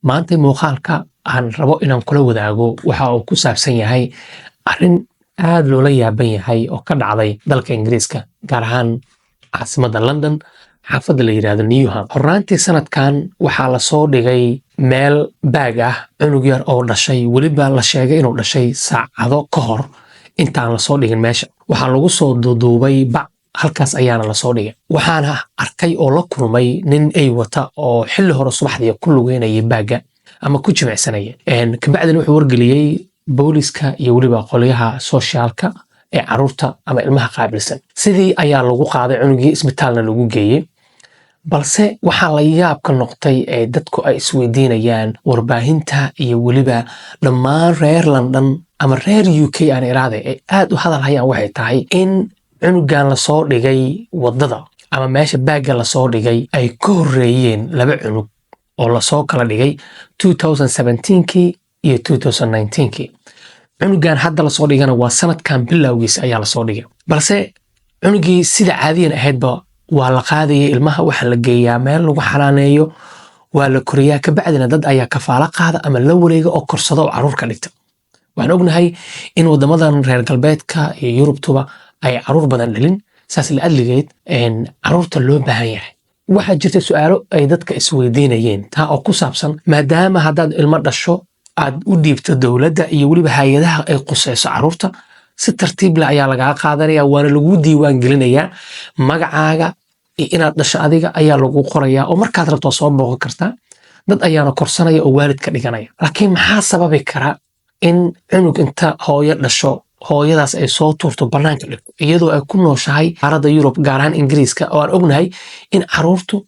maanta muuqaalka aan rabo inaan kula wadaago waxa uu ku saabsan yahay arrin aad loola yaaban yahay oo ka dhacday dalka Ingiriiska gaar ahaan caasimadda London xaafadda la yiraahdo Newham. Horraantii sanadkan waxaa la soo dhigay meel baag ah cunug yar oo dhashay, weliba la sheegay inuu dhashay saacado ka hor intaan la soo dhigin meesha. Waxaa lagu soo duuduubay bac, halkaas ayaana la soo dhigay. Waxaana arkay oo la kulmay nin ay wata oo xilli hore subaxdii ku lugeynayay baagga ama ku jimicsanaya. Kabacdina wuxuu wargeliyey booliska iyo weliba qolyaha socialka ee carruurta ama ilmaha qaabilsan. Sidii ayaa lagu qaaday cunugii, isbitaalna lagu geeyey. Balse waxaa la yaab ka noqotay ee dadku ay isweydiinayaan, warbaahinta iyo weliba dhammaan reer London ama reer UK aan iraahday ay aad u hadal hayaan waxay tahay in cunugan la soo dhigay waddada ama meesha baagga la soo dhigay ay ka horreeyeen laba cunug oo la soo kala dhigay 2017kii iyo 2019kii. Cunugan hadda la soo dhigana waa sanadkan bilowgiisa ayaa la soo dhigay. Balse cunugii sida caadiyan ahaydba waa la qaadayay, ilmaha waxa la geeyaa meel lagu xanaaneeyo, waa la koriyaa. Kabacdina dad ayaa kafaalo qaada ama la wareega oo korsada oo carruur ka dhigta. Waxaan ognahay in waddamadan reer galbeedka iyo Yurubtuba ay carruur badan dhalin, saas la adligeed carruurta loo baahan yahay. Waxaa jirta su'aalo ay dadka isweydiinayeen taa oo ku saabsan, maadaama haddaad ilmo dhasho aad u dhiibto dowladda iyo weliba hay'adaha ay qusayso carruurta, si tartiib leh ayaa lagaa qaadanaya, waana lagu diiwaan gelinayaa magacaaga iyo inaad dhasho adiga ayaa lagu qorayaa oo markaad rabto soo booqan kartaa. Dad ayaana korsanaya oo waalid ka dhiganaya. Laakiin maxaa sababi kara in cunug inta hooyo dhasho hooyadaas ay soo tuurto bannaanka dhigto iyadoo ay ku nooshahay qaaradda Yurub gaar ahaan Ingiriiska, oo aan ognahay in carruurtu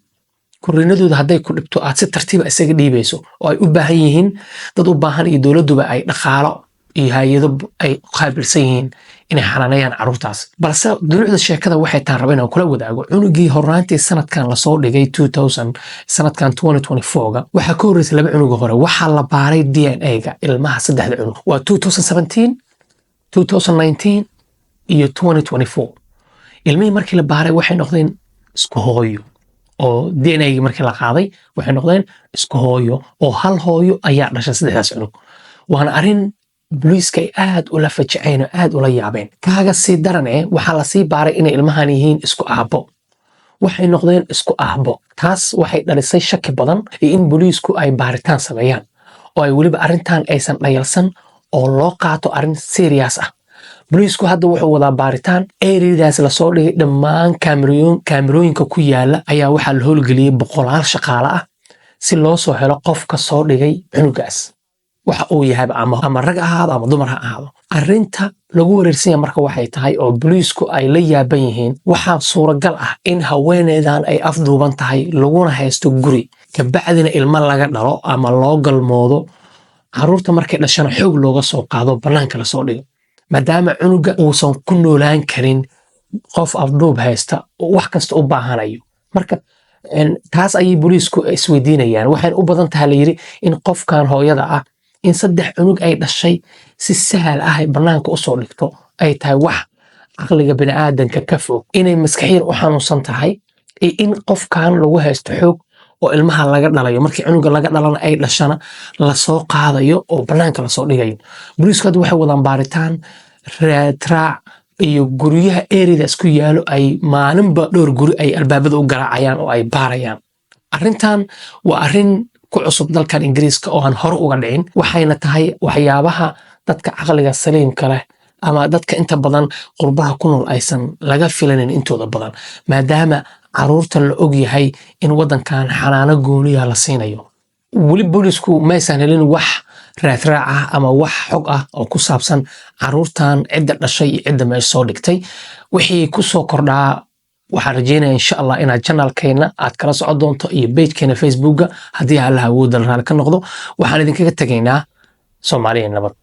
korriinadooda hadday ku dhibto aad si tartiiba isaga dhiibayso oo ay u baahan yihiin dad u baahan iyo dowladduba ay dhaqaalo iyo hay'ado ay qaabilsan yihiin inay xanaaneeyaan carruurtaas. Balse dulucda sheekada waxay taan raba inaan kula wadaago cunugii horraantii sanadkan la soo dhigay 2024ga waxaa ka horreysay laba cunug hore. Waxaa la baaray DNA-ga ilmaha saddexda cunug waa 2017, 2019 iyo 2024. Ilmihii markii la baaray waxay noqdeen isku hooyo, oo DNA-gii markii la qaaday waxay noqdeen isku hooyo oo hal hooyo ayaa dhashay saddexdaas cunug. Waana arrin booliiska ay aad ula fajaceen oo aad ula yaabeen. Kaaga sii daran waxaa la sii baaray inay ilmahan yihiin isku aabbo. Waxay noqdeen isku aabbo. Taas waxay dhalisay shaki badan iyo in booliisku ay baaritaan sameeyaan oo ay weliba arrintan aysan dhayalsan oo loo qaato arrin serious ah. Booliisku hadda wuxuu wadaa baaritaan. Eeridaas la soo dhigay dhammaan kaamirooyinka ku yaala ayaa waxaa la howlgeliyey boqolaal shaqaale ah si loo soo helo qofka soo dhigay cunugaas, waxa uu yahay ama rag ahaado ama dumar ha ahaado. Arrinta lagu wareersan yahay marka waxay tahay oo booliisku ay la yaaban yihiin, waxaa suuragal ah in haweeneydan ay afduuban tahay laguna haysto guri, kabacdina ilmo laga dhalo ama loo galmoodo. Carruurta markay dhashana xoog looga soo qaado bannaanka la soo dhigo, maadaama cunuga uusan ku noolaan karin qof afduub haysta oo wax kasta u baahanayo. Marka taas ayay booliisku isweydiinayaan. Waxay u badan tahay la yiri in qofkan hooyada ah in saddex cunug ay dhashay si sahal ah ay bannaanka u soo dhigto ay tahay wax caqliga bini'aadanka ka fog, inay maskaxiyan u xanuunsan tahay iyo in qofkan lagu haysto xoog oo ilmaha laga dhalayo. Markii cunuga laga dhalana ay dhashana la soo qaadayo oo bannaanka la soo dhigayo. Booliisku hadda waxay wadaan baaritaan, raadraac iyo guryaha eeridaas ku yaalo ay maalinba dhowr guri ay albaabada u garaacayaan oo ay baarayaan. Arrintan waa arrin ku cusub dalkan Ingiriiska oo aan hore uga dhicin, waxayna tahay waxyaabaha dadka caqliga saliimka leh ama dadka inta badan qurbaha ku nool aysan laga filanin intooda badan, maadaama carruurtan la og yahay in waddankan xanaano gooniya la siinayo. Weli booliisku maysan helin wax raadraac ah ama wax xog ah oo ku saabsan carruurtan cidda dhashay iyo cidda meesha soo dhigtay. Wixii ku soo kordhaa waxaan rajeynayaa insha Allah inaad channelkeena aad kala socon doonto iyo pagekeena Facebookga haddii Allah awoodda raali ka noqdo. Waxaan idinkaga tegaynaa Soomaaliya nabad.